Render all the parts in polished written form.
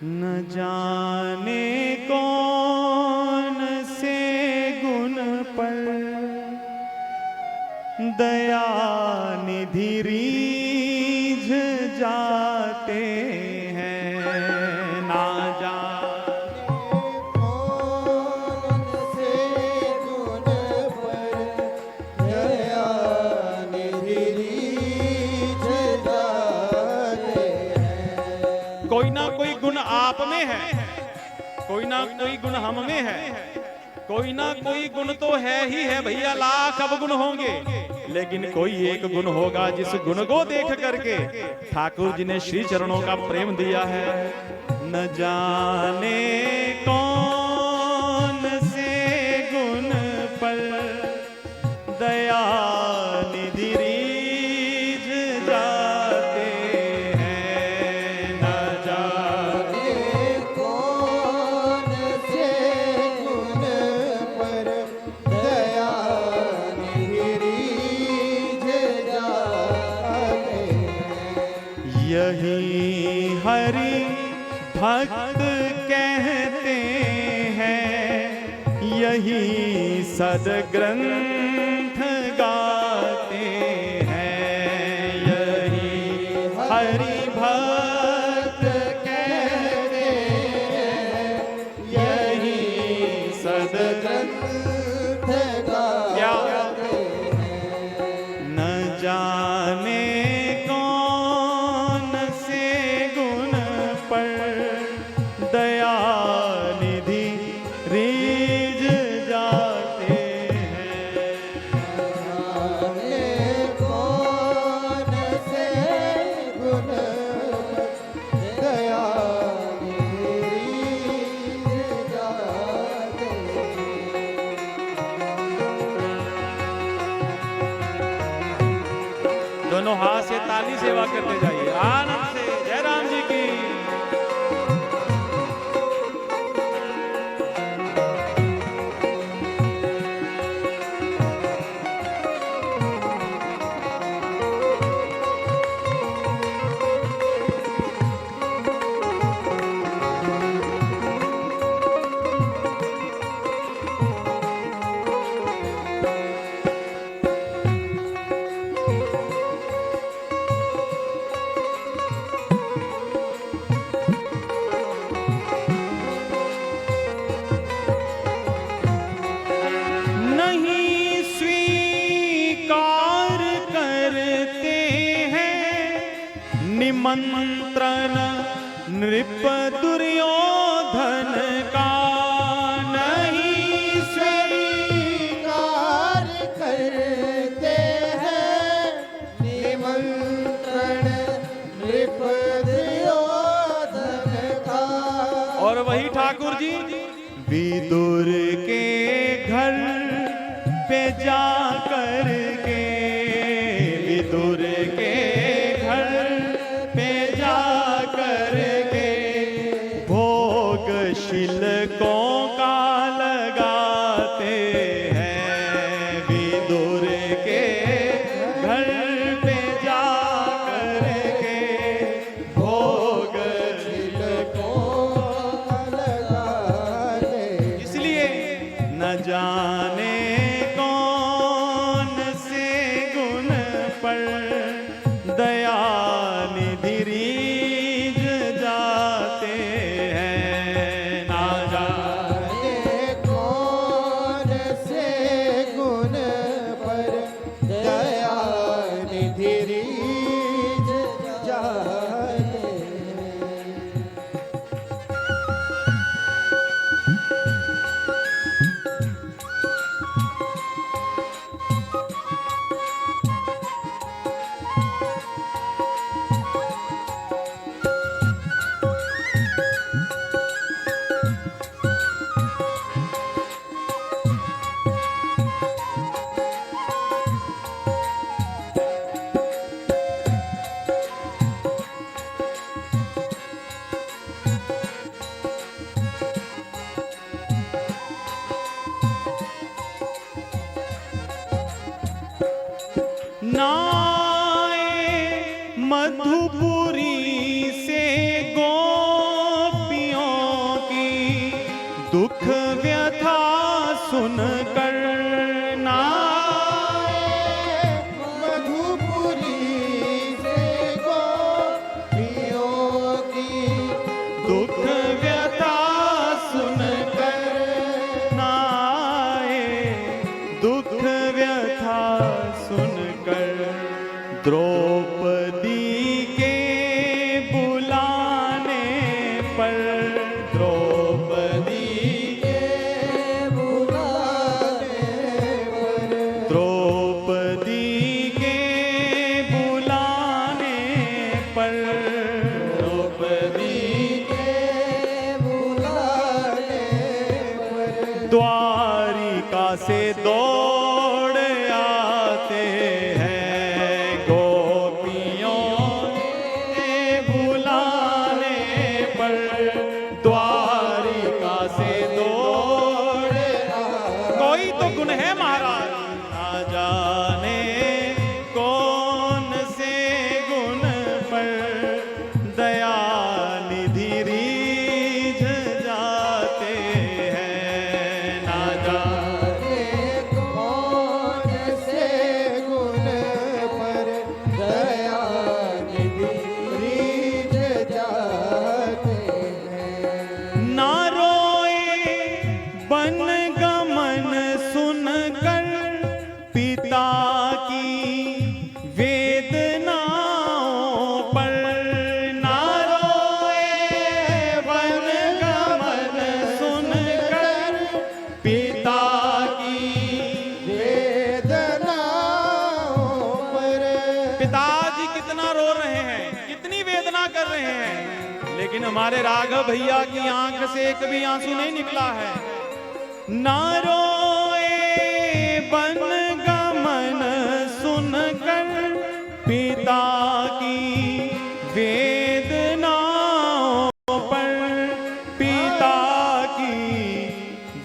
न जाने कौन से गुण पर दया निधि रीझ जाते हैं। ना जाने कौन से गुण पर दया निधि रीझ जाते हैं। कोई ना कोई गुण आप में है, कोई ना कोई गुण हम में है, कोई ना कोई गुण तो है ही है भैया, लाख अवगुण होंगे, लेकिन कोई एक गुण होगा जिस गुण को देख करके ठाकुर जी ने श्री चरणों का प्रेम दिया है। न जाने कौन से गुण पर दया निधि रीझ जाते हैं। न जाने कौन से गुण पर दया निधि रीझ जाते हैं। यही हरि भक्त कहते हैं, यही सदग्रंथ गाते हैं। यही हरि भक्त कहते हैं, यही सदग्रंथ गाते हैं। न जाने कौन से गुण पर दया निधि रीझ जाते हैं। जाने कौन से गुण पर दया निधि रीझ जाते हैं। दोनों हाथ से ताली सेवा करते जाइए आनंद से। जय राम जी की। नहीं स्वीकार करते हैं निमंत्रण नृप दुर्योधन का। नहीं स्वीकार करते हैं निमंत्रण नृप दुर्योधन का। और वही ठाकुर जी विदुर के घर पे जा कर के, विदुर के घर पे जा कर के भोग शिलकों का लगाते हैं। विदुर के घर पे जा कर के भोग इसलिए न जाने कौन से गुण पर दया निधि रीझ जाते हैं। ना जाने कौन से गुण पर दया निधि रीझ जाते हैं। नाए मधुपुरी से गोपी पर, द्रौपदी के बुलाने पर, द्वारिका से दौड़ आते हैं गोपियों के बुलाने पर, द्वारिका से दौड़ कोई तो गुण है महाराज, ना जाने कौन से गुण पर दया निधि रीझ जाते हैं, ना जाने कौन से गुण पर दया निधि रीझ जाते हैं। ना रोए बन गमन सुनकर पिता की वेदनाओं पर, ना रोए बन गमन सुनकर पिता की वेदनाओं पर, पिताजी कितना रो रहे हैं, कितनी वेदना कर रहे हैं, लेकिन हमारे राघव भैया की आंख से एक भी आंसू नहीं निकला है। ना रोए बन गमन सुनकर पिता की वेदनाओं पर, पिता की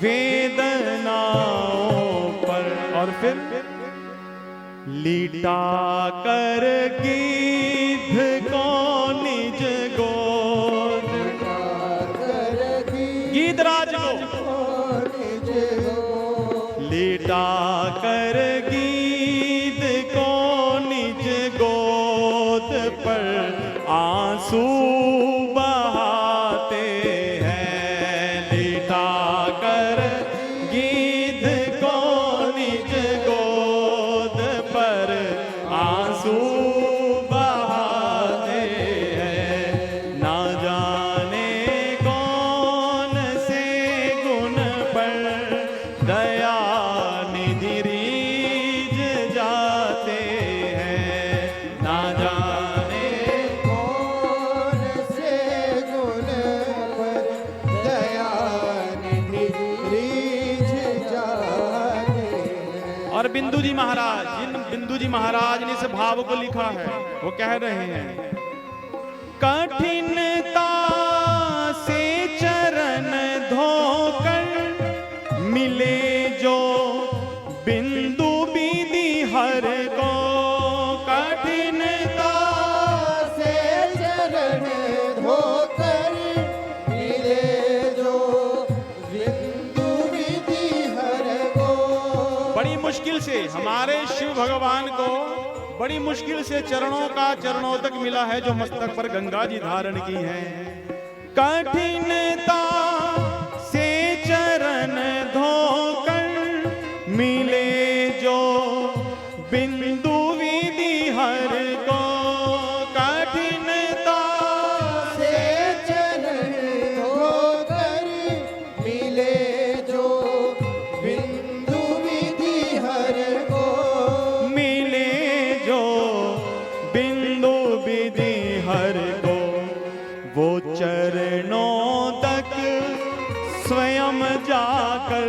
वेदनाओं पर, और फिर लिटा कर गिद्ध को निज गोद, गीधराज को निज लिटा कर गीध को निज गोद पर आंसू बहाते हैं, लिटा कर गीध को निज गोद पर आंसू बहाते हैं, ना जाने कौन से गुण पर दया निधि रीझ जाते हैं, ना जाने कौन से गुण पर दया निधि रीझ जाते हैं। और बिंदु जी महाराज, जिन बिंदु जी महाराज ने इस भाव को लिखा है वो कह रहे हैं, कठिनता से चरण धोकर मिले जो बिंदु विधि हर को, कठिनता से चरण धोकर मिले जो बिंदु विधि हर को। बड़ी मुश्किल से हमारे शिव भगवान को बड़ी मुश्किल से चरणों तक मिला है जो मस्तक पर गंगा जी धारण की है। कठिनता से चरण धोकर मिले जो बिंदु विधि हर को, कठिनता से चरण धोकर मिले जो बिंदु विधि हर को। मिले जो बिंदु विधि हर को, वो चरणों तक स्वयं जाकर